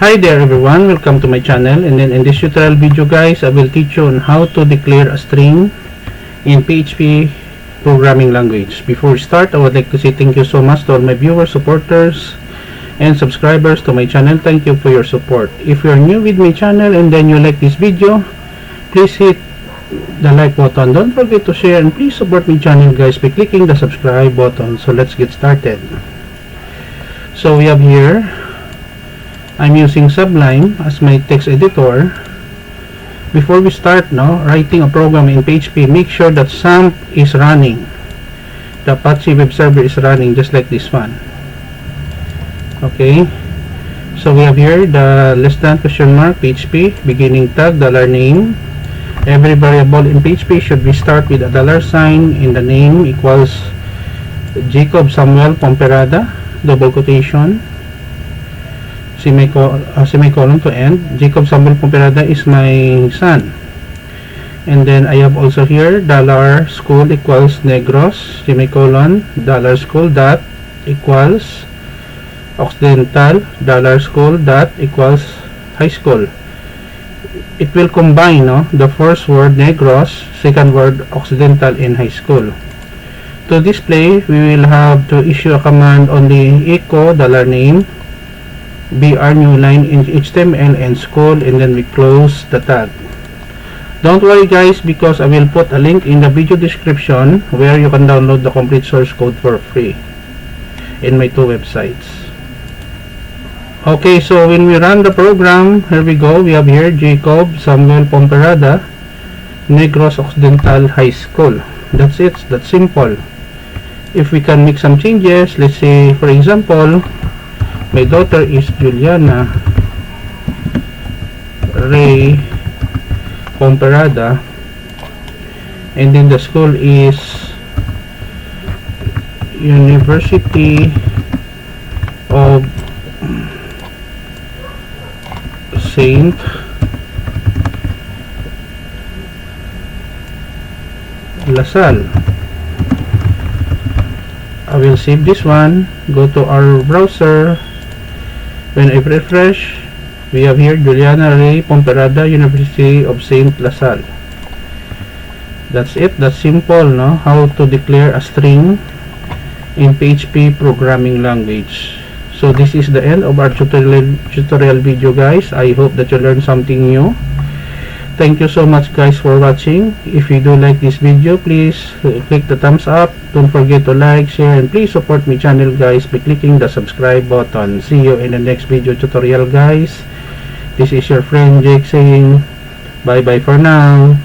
Hi there everyone, welcome to my channel. And then in this tutorial video guys, I will teach you on how to declare a string in PHP programming language. Before we start, I would like to say thank you so much to all my viewers, supporters, and subscribers to my channel. Thank you for your support. If you are new with my channel and then you like this video, please hit the like button. Don't forget to share and please support my channel guys by clicking the subscribe button. So let's get started. So we have here, I'm using Sublime as my text editor. Before we start writing a program in PHP, make sure that SAMP is running. The Apache web server is running just like this one. Okay, so we have here the less than question mark PHP beginning tag $name. Every variable in PHP should be start with a $sign in the name equals Jacob Samuel Pomperada, double quotation, semicolon to end. Jacob Samuel Pomperada is my son. And then I have also here $school equals Negros, semicolon, $school dot equals Occidental, $school dot equals high school. It will combine the first word Negros, second word Occidental in high school. To display, we will have to issue a command on the echo $name br new line in HTML and school, and then we close the tag. Don't worry guys, because I will put a link in the video description where you can download the complete source code for free in my two websites. Okay, so when we run the program, here we go. We have here Jacob Samuel Pomperada, Negros Occidental High School. That's it. That's simple. If we can make some changes, let's say for example, my daughter is Juliana Ray Pomperada, and then the school is University of Saint LaSalle. I will save this one, go to our browser. When I refresh, we have here Juliana Ray Pomperada, University of Saint LaSalle. That's it. That's simple, how to declare a string in PHP programming language. So this is the end of our tutorial video guys. I hope that you learned something new. Thank you so much guys for watching. If you do like this video, please click the thumbs up. Don't forget to like, share, and please support my channel guys by clicking the subscribe button. See you in the next video tutorial guys. This is your friend Jake saying bye bye for now.